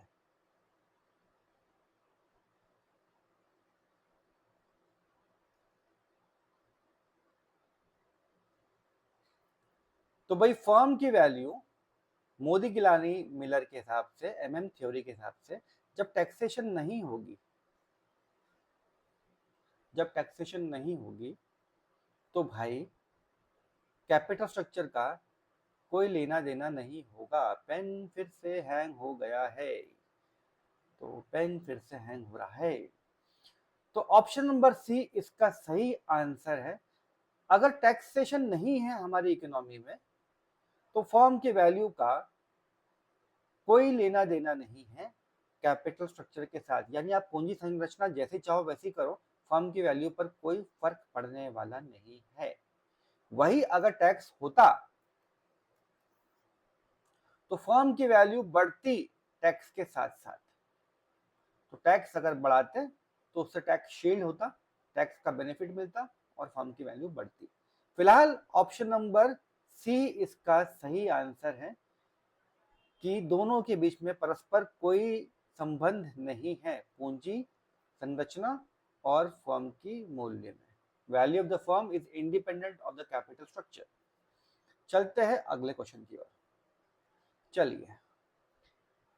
S1: तो भाई, फर्म की वैल्यू मोदी गिलानी मिलर के हिसाब से, एमएम थ्योरी के हिसाब से, जब टैक्सेशन नहीं होगी, जब टैक्सेशन नहीं होगी तो भाई कैपिटल स्ट्रक्चर का कोई लेना देना नहीं होगा। पेन फिर से हैंग हो गया है, तो पेन फिर से हैंग हो रहा है। तो ऑप्शन नंबर सी इसका सही आंसर है। अगर टैक्सेशन नहीं है हमारी इकोनॉमी में तो फर्म की वैल्यू का कोई लेना देना नहीं है कैपिटल स्ट्रक्चर के साथ, यानी आप पूंजी संरचना जैसी चाहो वैसी करो, फर्म की वैल्यू पर कोई फर्क पड़ने वाला नहीं है। वही अगर टैक्स होता तो फर्म की वैल्यू बढ़ती टैक्स के साथ साथ। तो टैक्स अगर बढ़ाते तो उससे टैक्स शील्ड होता, टैक्स का बेनिफिट मिलता और फर्म की वैल्यू बढ़ती। फिलहाल ऑप्शन नंबर सी इसका सही आंसर है कि दोनों के बीच में परस्पर कोई संबंध नहीं है पूंजी संरचना और फर्म की मूल्य में। Value of the firm is independent of the capital structure. चलते हैं अगले क्वेश्चन की ओर। चलिए,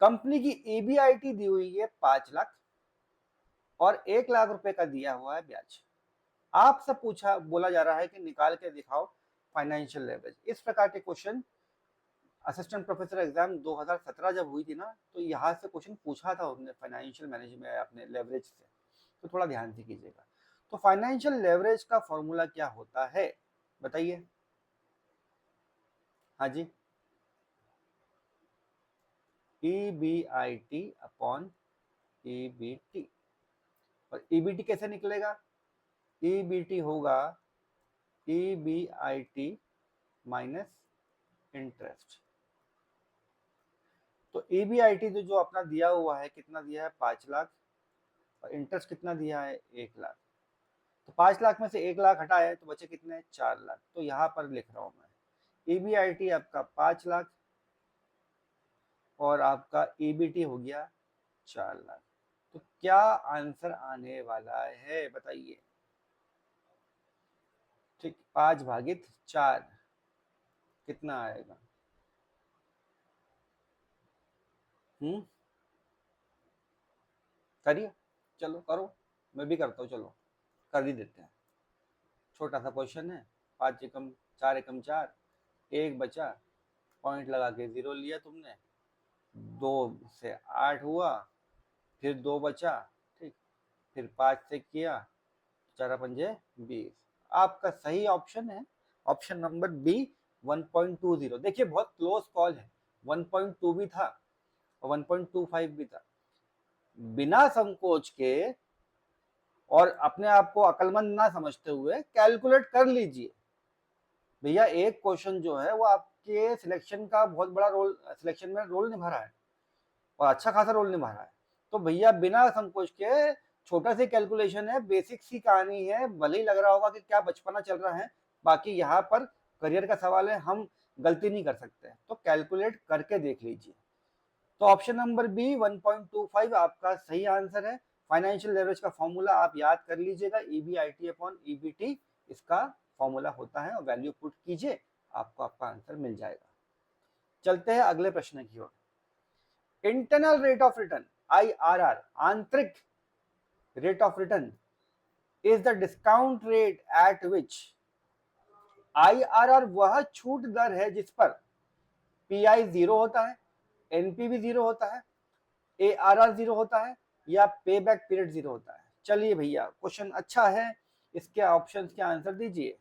S1: कंपनी की ईबीआईटी दी हुई है 5 लाख और 1 लाख रुपए का दिया हुआ है ब्याज। आपसे बोला जा रहा है कि निकाल के दिखाओ फाइनेंशियल लेवरेज। इस प्रकार के क्वेश्चन असिस्टेंट प्रोफेसर एग्जाम 2017 जब हुई थी ना, तो यहाँ से क्वेश्चन पूछा था उन्होंने फाइनेंशियल मैनेजमेंट अपने लेवरेज से। तो थोड़ा ध्यान से कीजिएगा। तो फाइनेंशियल लेवरेज का फॉर्मूला क्या होता है बताइए? हाँ जी, EBIT अपॉन EBT। और EBT कैसे निकलेगा? EBT होगा EBIT माइनस इंटरेस्ट। तो EBIT तो जो अपना दिया हुआ है, कितना दिया है? 5 लाख, और इंटरेस्ट कितना दिया है 1 लाख। तो 5 लाख में से 1 लाख हटाया है तो बचे कितने 4 लाख। तो यहाँ पर लिख रहा हूँ मैं EBIT आपका 5 लाख और आपका EBT हो गया 4 लाख। तो क्या आंसर आने वाला है बताइए। ठीक, 5/4 कितना आएगा? करिए, चलो करो, मैं भी करता हूँ, चलो कर ही देते हैं। छोटा सा क्वेश्चन है, 5 एकम 4 एकम 4, 1 बचा, पॉइंट लगा के 0 लिया तुमने, 2 से 8 हुआ, फिर 2 बचा, ठीक, फिर 5 से किया, 4×5 = 20। आपका सही ऑप्शन है ऑप्शन नंबर बी 1.20। देखिए बहुत क्लोज कॉल है, 1.2 भी था और 1.25 भी था। बिना संकोच के और अपने आप को अकलमंद ना समझते हुए कैलकुलेट कर लीजिए। भैया एक क्वेश्चन जो है वो आपके सिलेक्शन का बहुत बड़ा रोल, सिलेक्शन में रोल निभा रहा है और अच्छा खासा रोल निभा रहा है। तो भैया बिना संकोच के, छोटा सी कैलकुलेशन है, बेसिक सी कहानी है, भले ही लग रहा होगा कि क्या बचपना चल रहा है, बाकी यहाँ पर करियर का सवाल है, हम गलती नहीं कर सकते, तो कैलकुलेट करके देख लीजिए। तो ऑप्शन नंबर बी 1.25 आपका सही आंसर है। फाइनेंशियल लेवरेज का फॉर्मूला आप याद कर लीजिएगा, EBIT/EBT इसका फॉर्मूला होता है और वैल्यू पुट कीजिए, आपको आपका आंसर मिल जाएगा। चलते हैं अगले प्रश्न की ओर। Internal rate of return IRR, आंतरिक rate of return is the discount rate at which, IRR वह छूट दर है जिस पर PI 0 होता है, NPV 0 होता है, ARR 0 होता है या पे बैक पीरियड 0 होता है। चलिए भैया क्वेश्चन अच्छा है, इसके ऑप्शंस के आंसर दीजिए।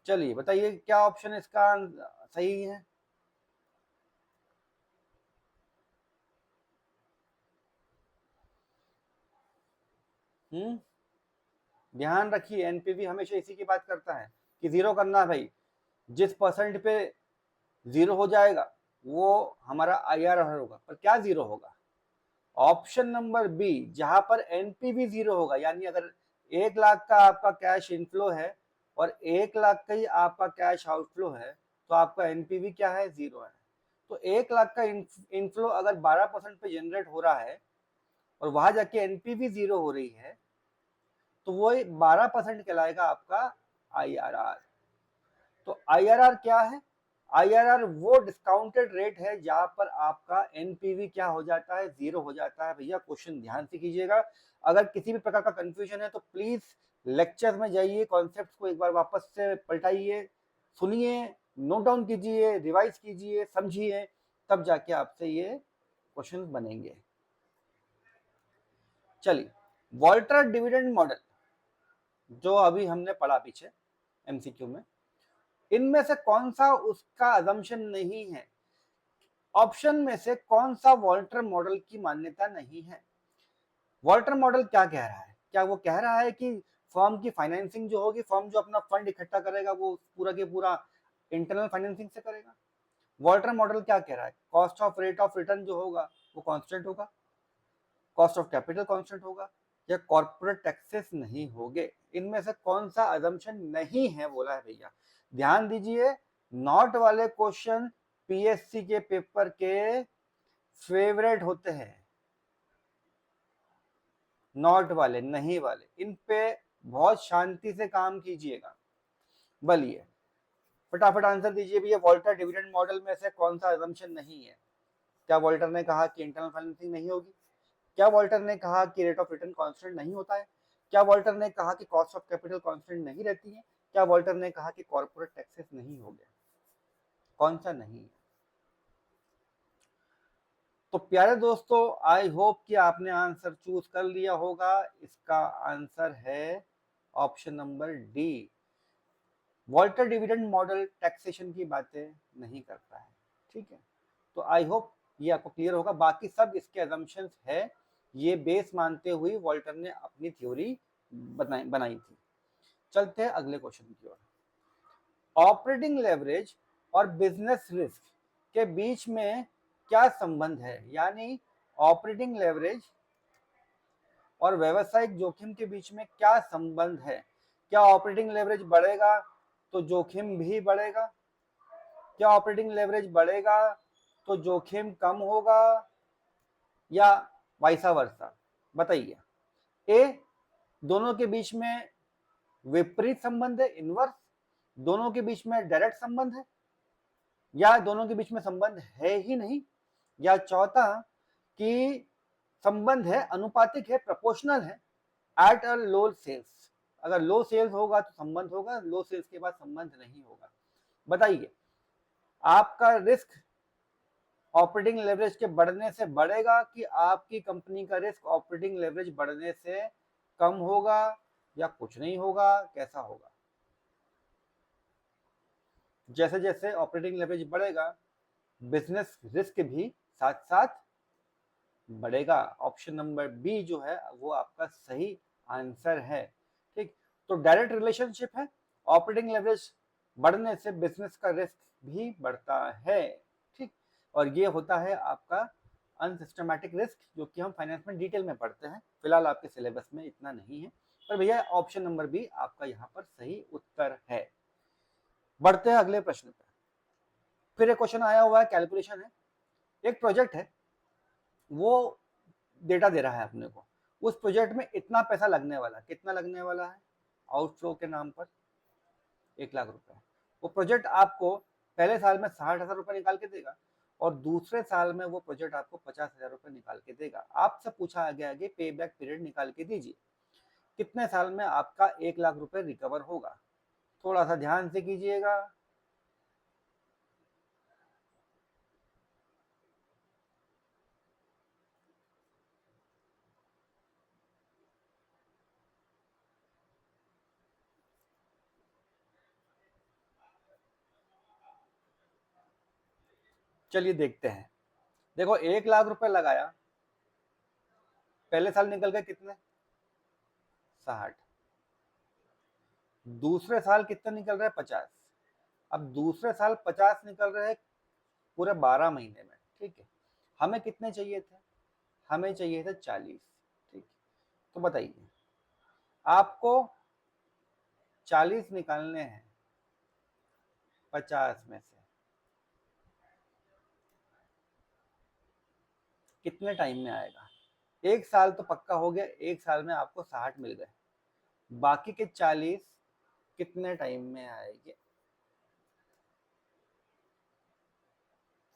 S1: चलिए बताइए क्या ऑप्शन इसका सही है। ध्यान रखिए एनपीवी हमेशा इसी की बात करता है कि 0 करना है भाई, जिस परसेंट पे 0 हो जाएगा वो हमारा IRR होगा। पर क्या 0 होगा? ऑप्शन नंबर बी, जहां पर एनपीवी 0 होगा, यानी अगर 1 लाख का आपका कैश इनफ्लो है और 1 लाख का ही आपका कैश आउटफ्लो है, तो आपका एनपीवी क्या है? 0 है। तो 1 लाख का इनफ्लो अगर 12% पे जनरेट हो रहा है और वहां जाके एनपीवी 0 हो रही है, तो वो 12% कहलाएगा आपका IRR। तो IRR क्या है? IRR वो डिस्काउंटेड रेट है जहां पर आपका एनपीवी क्या हो जाता है? 0 हो जाता है। भैया क्वेश्चन ध्यान से कीजिएगा, अगर किसी भी प्रकार का कंफ्यूजन है तो प्लीज लेक्चर में जाइए, कॉन्सेप्ट को एक बार वापस से पलटाइए, सुनिए, नोट डाउन कीजिए, रिवाइज कीजिए, समझिए, तब जाके आपसे ये क्वेश्चन बनेंगे। चलिए, वॉल्टर डिविडेंड मॉडल जो अभी हमने पढ़ा पीछे MCQ में, इनमें से कौन सा उसका अजम्पशन नहीं है? ऑप्शन में से कौन सा वॉल्टर मॉडल की मान्यता नहीं है? वॉल्टर मॉडल क्या कह रहा है? क्या वो कह रहा है कि फर्म की फाइनेंसिंग जो होगी, फर्म जो अपना फंड इकट्ठा करेगा वो पूरा के पूरा इंटरनल फाइनेंसिंग से करेगा? वॉल्टर मॉडल क्या कह रहा है? Cost of rate of return जो होगा वो कांस्टेंट होगा, कॉस्ट ऑफ कैपिटल कांस्टेंट होगा, या कॉर्पोरेट टैक्सेस नहीं होंगे? इनमें से कौन सा अजम्पशन नहीं है बोला है भैया। ध्यान दीजिए, नॉट वाले क्वेश्चन PSC के पेपर के फेवरेट होते हैं, नॉट वाले नहीं वाले, इन पे बहुत शांति से काम कीजिएगा। बोलिए फटाफट आंसर दीजिए भैया, वॉल्टर डिविडेंड मॉडल में से कौन सा अजम्पशन नहीं है? क्या वॉल्टर ने कहा कि इंटरनल फाइनेंसिंग नहीं होगी? क्या वॉल्टर ने कहा कि रेट ऑफ रिटर्न कांस्टेंट नहीं होता है? क्या वॉल्टर ने कहा कि कॉस्ट ऑफ कैपिटल कांस्टेंट नहीं रहती है? क्या वॉल्टर ने कहा कि कॉर्पोरेट टैक्सेस नहीं होंगे? कौन सा नहीं है? तो प्यारे दोस्तों, आई होप कि आपने आंसर चूज कर लिया होगा। इसका आंसर है option number D. Walter dividend model taxation की बातें नहीं करता है। ठीक है, तो आई होप ये आपको क्लियर होगा। बाकी सब इसके अजम्पशंस है, ये बेस मानते हुए वॉल्टर ने अपनी थ्योरी बनाई थी। चलते हैं अगले क्वेश्चन की ओर। ऑपरेटिंग लेवरेज और बिजनेस रिस्क के बीच में क्या संबंध है, यानी ऑपरेटिंग लेवरेज और व्यवसायिक जोखिम के बीच में क्या संबंध है। क्या ऑपरेटिंग लेवरेज बढ़ेगा तो जोखिम भी बढ़ेगा, क्या ऑपरेटिंग लेवरेज बढ़ेगा तो जोखिम कम होगा, या वाइसा वर्सा। बताइए। ए, दोनों के बीच में विपरीत संबंध है, इनवर्स, दोनों के बीच में डायरेक्ट संबंध है, या दोनों के बीच में संबंध है ही नहीं, या चौथा कि संबंध है, अनुपातिक है, प्रोपोर्शनल है, एट अ लो सेल्स। अगर लो सेल्स होगा तो संबंध होगा, लो सेल्स के बाद संबंध नहीं होगा। बताइए, आपका रिस्क ऑपरेटिंग लेवरेज के बढ़ने से बढ़ेगा कि आपकी कंपनी का रिस्क ऑपरेटिंग लेवरेज बढ़ने से कम होगा, या कुछ नहीं होगा, कैसा होगा। जैसे जैसे ऑपरेटिंग लेवरेज बढ़ेगा बिजनेस रिस्क भी साथ साथ बढ़ेगा। ऑप्शन नंबर बी जो है वो आपका सही आंसर है। ठीक, तो डायरेक्ट रिलेशनशिप है, ऑपरेटिंग लेवरेज बढ़ने से बिजनेस का रिस्क भी बढ़ता है। ठीक, और ये होता है आपका अनसिस्टमैटिक रिस्क, जो कि हम फाइनेंस में डिटेल में पढ़ते हैं, फिलहाल आपके सिलेबस में इतना नहीं है। पर भैया ऑप्शन नंबर बी आपका यहाँ पर सही उत्तर है। बढ़ते हैं अगले प्रश्न पे। फिर एक क्वेश्चन आया हुआ है, कैलकुलेशन है। एक प्रोजेक्ट है, वो डेटा दे रहा है अपने को, उस प्रोजेक्ट में इतना पैसा लगने वाला, कितना लगने वाला है आउटफ्लो के नाम पर, 1 लाख रुपए। वो प्रोजेक्ट आपको पहले साल में 60,000 रुपए निकाल के देगा, और दूसरे साल में वो प्रोजेक्ट आपको 50,000 रुपए निकाल के देगा। आपसे पूछा गया कि पे बैक पीरियड निकाल के दीजिए, कितने साल में आपका 1 लाख रुपए रिकवर होगा। थोड़ा सा ध्यान से कीजिएगा। चलिए देखते हैं। देखो, 1 लाख रुपए लगाया, पहले साल निकल गए कितने, 60। दूसरे साल कितना निकल रहा है, 50। अब दूसरे साल 50 निकल रहे हैं पूरे 12 महीने में। ठीक है, हमें कितने चाहिए थे, हमें चाहिए थे 40। ठीक, तो बताइए, आपको 40 निकालने हैं 50 में से, कितने टाइम में आएगा। 1 साल तो पक्का हो गया, 1 साल में आपको 60 मिल गए, बाकी के 40 कितने टाइम में आएंगे,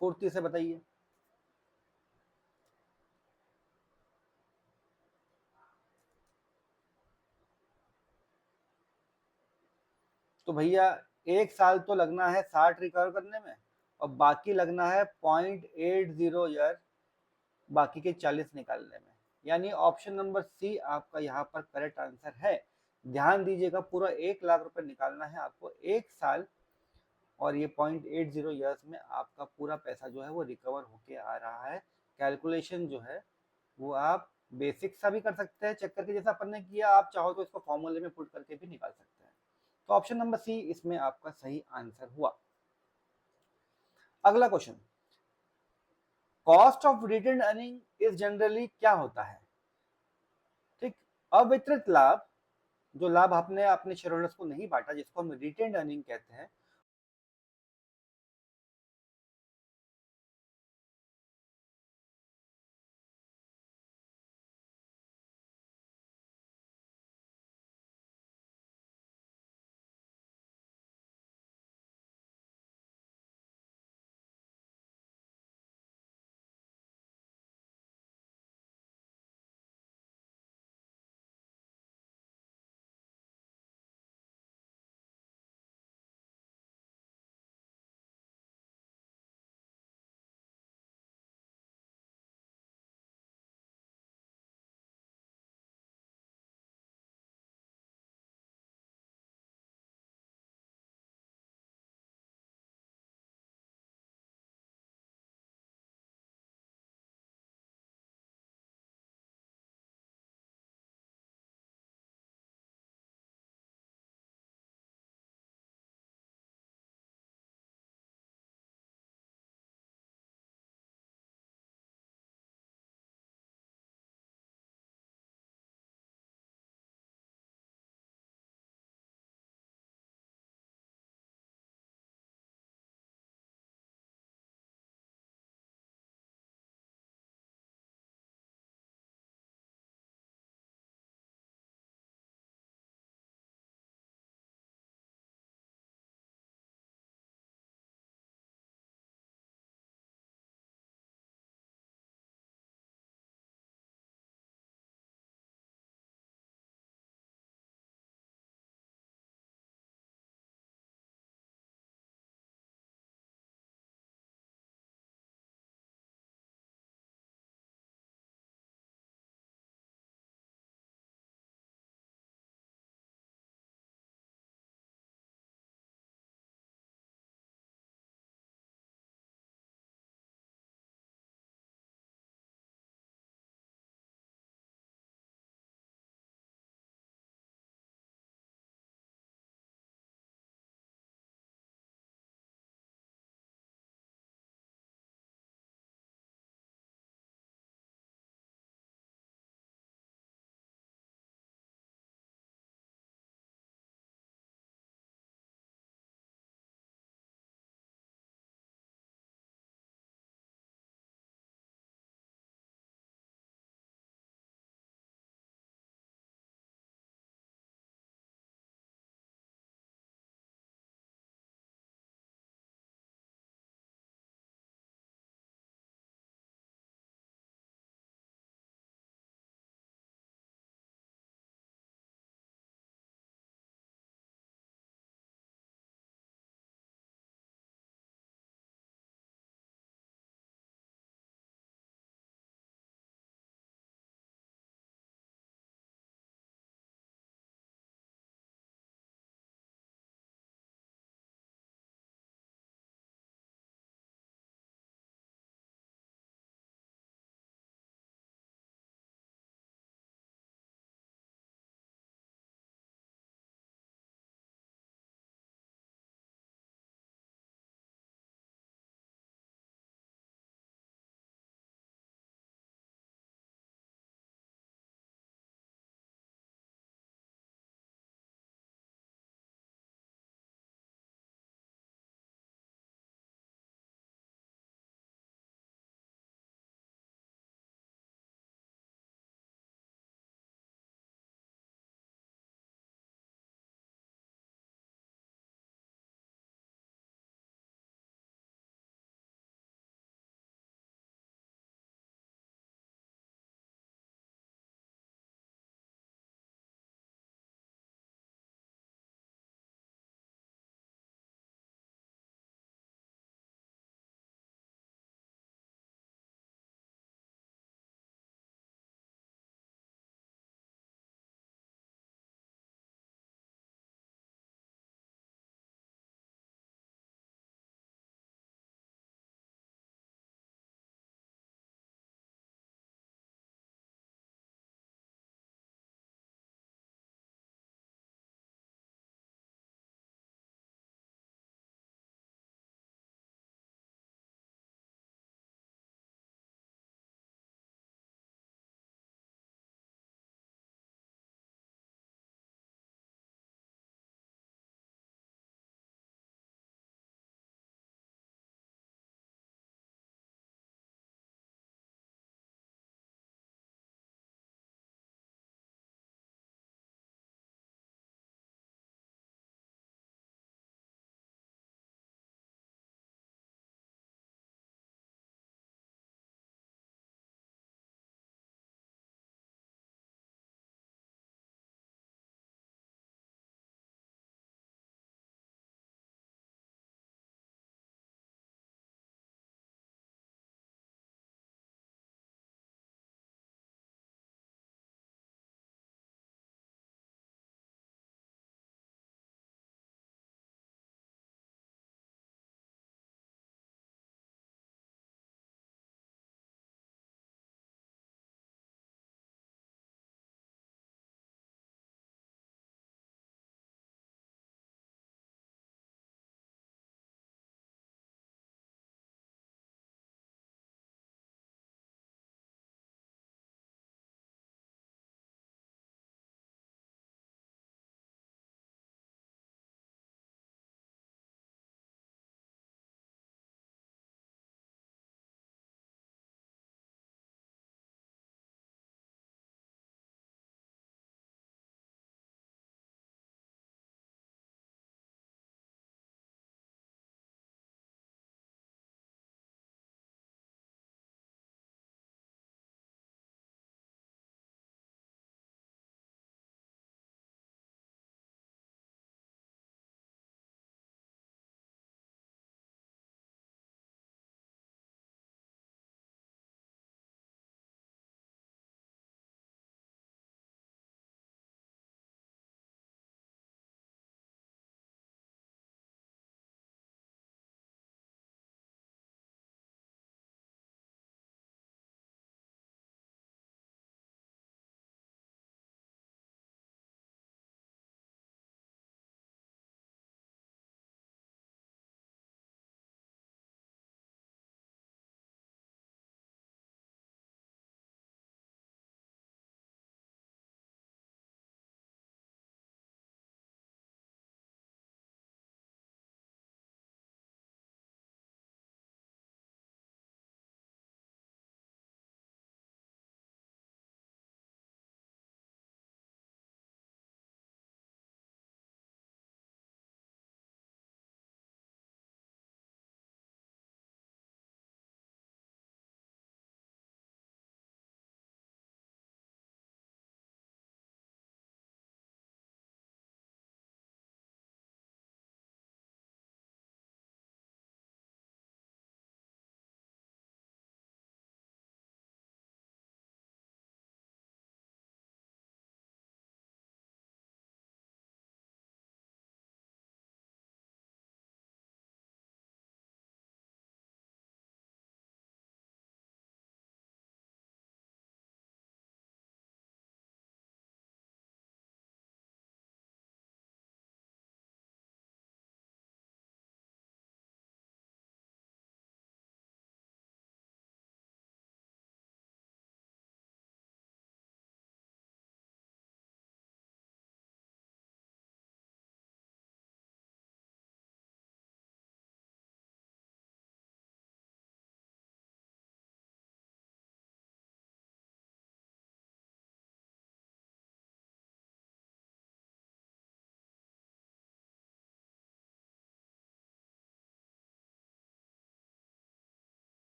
S1: फुर्ती से बताइए। तो भैया 1 साल तो लगना है 60 रिकवर करने में, और बाकी लगना है 0.80 ईयर बाकी के 40 निकालने में। यानी ऑप्शन नंबर सी आपका यहाँ पर करेक्ट आंसर है। ध्यान दीजिएगा, पूरा 1 लाख रुपए निकालना है आपको 1 साल, और ये 0.80 ईयर्स में आपका पूरा पैसा जो है वो रिकवर होके आ रहा है। कैलकुलेशन जो है वो आप बेसिक सा भी कर सकते हैं, चेक करके, जैसा अपन ने किया। आप चाहो तो इसको फॉर्मूले में पुट करके भी निकाल सकते हैं। तो ऑप्शन नंबर सी इसमें आपका सही आंसर हुआ। अगला question, cost of retained earning is generally क्या होता है। ठीक, अवितरित लाभ, जो लाभ आपने अपने शेयर होल्डर्स को नहीं बांटा, जिसको हम रिटेन्ड अर्निंग कहते हैं,